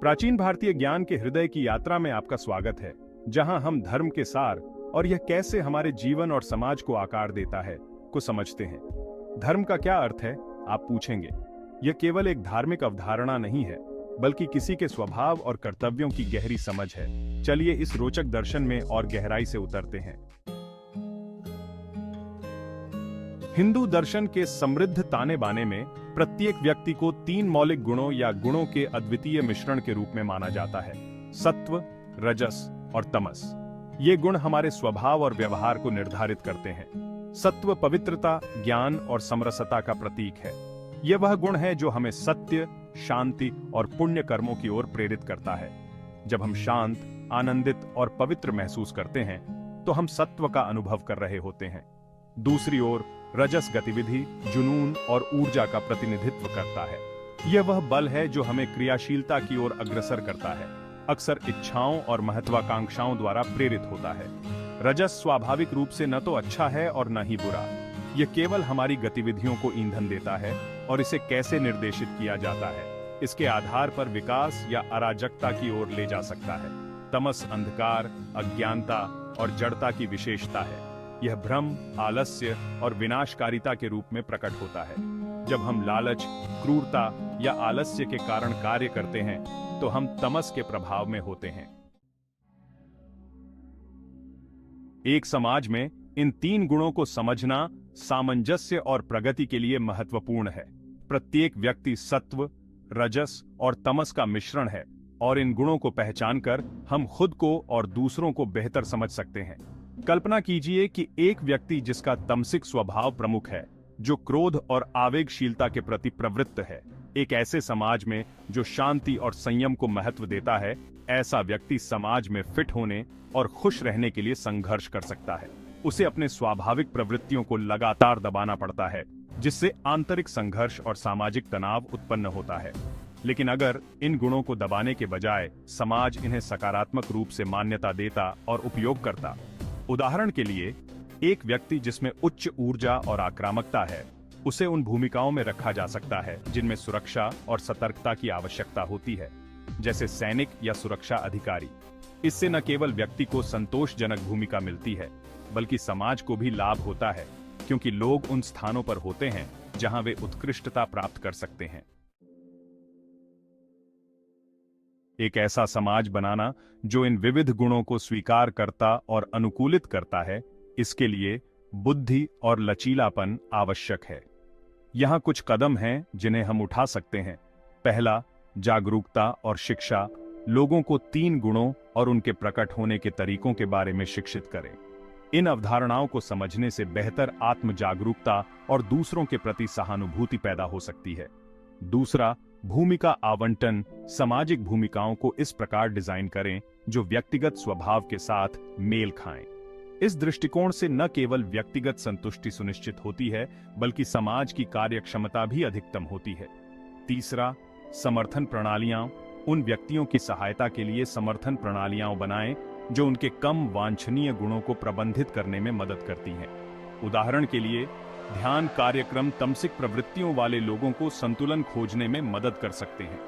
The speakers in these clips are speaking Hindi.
प्राचीन भारतीय ज्ञान के हृदय की यात्रा में आपका स्वागत है, जहां हम धर्म के सार और यह कैसे हमारे जीवन और समाज को आकार देता है को समझते हैं। धर्म का क्या अर्थ है, आप पूछेंगे। यह केवल एक धार्मिक अवधारणा नहीं है, बल्कि किसी के स्वभाव और कर्तव्यों की गहरी समझ है। चलिए इस रोचक दर्शन में और गहराई से उतरते हैं। हिंदू दर्शन के समृद्ध ताने बाने में प्रत्येक व्यक्ति को 3 मौलिक गुणों या गुणों के अद्वितीय मिश्रण के रूप में माना जाता है: सत्व, रजस और तमस। ये गुण हमारे स्वभाव और व्यवहार को निर्धारित करते हैं। सत्व पवित्रता, ज्ञान और समरसता का प्रतीक है। यह वह गुण है जो हमें सत्य, शांति और पुण्य कर्मों की ओर प्रेरित करता है। जब हम शांत, आनंदित और पवित्र महसूस करते हैं, तो हम सत्व का अनुभव कर रहे होते हैं। दूसरी ओर रजस गतिविधि, जुनून और ऊर्जा का प्रतिनिधित्व करता है। यह वह बल है जो हमें क्रियाशीलता की ओर अग्रसर करता है, अक्सर इच्छाओं और महत्वाकांक्षाओं द्वारा प्रेरित होता है। रजस स्वाभाविक रूप से न तो अच्छा है और न ही बुरा। यह केवल हमारी गतिविधियों को ईंधन देता है और इसे कैसे निर्देशित किया जाता है, इसके आधार पर विकास या अराजकता की ओर ले जा सकता है। तमस अंधकार, अज्ञानता और जड़ता की विशेषता है। यह भ्रम, आलस्य और विनाशकारिता के रूप में प्रकट होता है। जब हम लालच, क्रूरता या आलस्य के कारण कार्य करते हैं, तो हम तमस के प्रभाव में होते हैं। एक समाज में इन 3 गुणों को समझना सामंजस्य और प्रगति के लिए महत्वपूर्ण है। प्रत्येक व्यक्ति सत्व, रजस और तमस का मिश्रण है, और इन गुणों को पहचानकर हम खुद को और दूसरों को बेहतर समझ सकते हैं। कल्पना कीजिए कि एक व्यक्ति जिसका तमसिक स्वभाव प्रमुख है, जो क्रोध और आवेगशीलता के प्रति प्रवृत्त है, एक ऐसे समाज में जो शांति और संयम को महत्व देता है, ऐसा व्यक्ति समाज में फिट होने और खुश रहने के लिए संघर्ष कर सकता है। उसे अपने स्वाभाविक प्रवृत्तियों को लगातार दबाना पड़ता है, जिससे आंतरिक संघर्ष और सामाजिक तनाव उत्पन्न होता है। लेकिन अगर इन गुणों को दबाने के बजाय समाज इन्हें सकारात्मक रूप से मान्यता देता और उपयोग करता, उदाहरण के लिए एक व्यक्ति जिसमें उच्च ऊर्जा और आक्रामकता है, उसे उन भूमिकाओं में रखा जा सकता है जिनमें सुरक्षा और सतर्कता की आवश्यकता होती है, जैसे सैनिक या सुरक्षा अधिकारी। इससे न केवल व्यक्ति को संतोषजनक भूमिका मिलती है, बल्कि समाज को भी लाभ होता है, क्योंकि लोग उन स्थानों पर होते हैं जहां वे उत्कृष्टता प्राप्त कर सकते हैं। एक ऐसा समाज बनाना जो इन विविध गुणों को स्वीकार करता और अनुकूलित करता है, इसके लिए बुद्धि और लचीलापन आवश्यक है। यहाँ कुछ कदम हैं जिन्हें हम उठा सकते हैं। पहला, जागरूकता और शिक्षा। लोगों को 3 गुणों और उनके प्रकट होने के तरीकों के बारे में शिक्षित करें। इन अवधारणाओं को समझने से बेहतर आत्म जागरूकता और दूसरों के प्रति सहानुभूति पैदा हो सकती है। दूसरा, भूमिका आवंटन। सामाजिक भूमिकाओं को इस प्रकार डिजाइन करें जो व्यक्तिगत स्वभाव के साथ मेल खाएं। इस दृष्टिकोण से न केवल व्यक्तिगत संतुष्टि सुनिश्चित होती है, बल्कि समाज की कार्यक्षमता भी अधिकतम होती है। तीसरा, समर्थन प्रणालियां। उन व्यक्तियों की सहायता के लिए समर्थन प्रणालियां बनाएं जो उनके कम वांछनीय गुणों को प्रबंधित करने में मदद करती हैं। उदाहरण के लिए, ध्यान कार्यक्रम तमसिक प्रवृत्तियों वाले लोगों को संतुलन खोजने में मदद कर सकते हैं।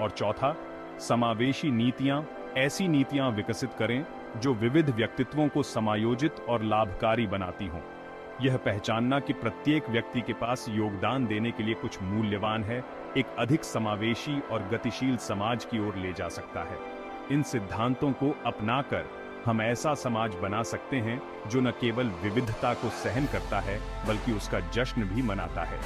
और चौथा, समावेशी नीतियां। ऐसी नीतियां विकसित करें जो विविध व्यक्तित्वों को समायोजित और लाभकारी बनाती हों। यह पहचानना कि प्रत्येक व्यक्ति के पास योगदान देने के लिए कुछ मूल्यवान है, एक अधिक समावेशी और गतिशील समाज की ओर ले जा सकता है। इन सिद्धांतों को अपनाकर हम ऐसा समाज बना सकते हैं जो न केवल विविधता को सहन करता है, बल्कि उसका जश्न भी मनाता है।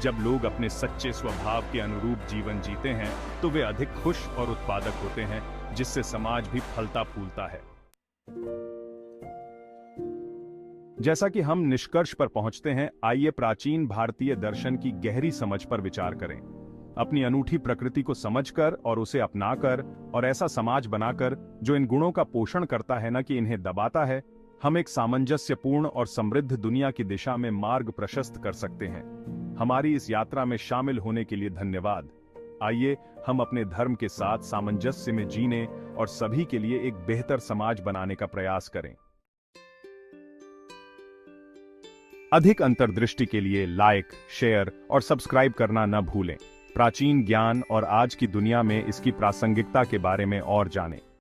जब लोग अपने सच्चे स्वभाव के अनुरूप जीवन जीते हैं, तो वे अधिक खुश और उत्पादक होते हैं, जिससे समाज भी फलता फूलता है। जैसा कि हम निष्कर्ष पर पहुंचते हैं, आइए प्राचीन भारतीय दर्शन की गहरी समझ पर विचार करें। अपनी अनूठी प्रकृति को समझकर और उसे अपनाकर और ऐसा समाज बनाकर जो इन गुणों का पोषण करता है, न कि इन्हें दबाता है, हम एक सामंजस्यपूर्ण और समृद्ध दुनिया की दिशा में मार्ग प्रशस्त कर सकते हैं। हमारी इस यात्रा में शामिल होने के लिए धन्यवाद। आइए हम अपने धर्म के साथ सामंजस्य में जीने और सभी के लिए एक बेहतर समाज बनाने का प्रयास करें। अधिक अंतर्दृष्टि के लिए लाइक, शेयर और सब्सक्राइब करना न भूलें। प्राचीन ज्ञान और आज की दुनिया में इसकी प्रासंगिकता के बारे में और जानें।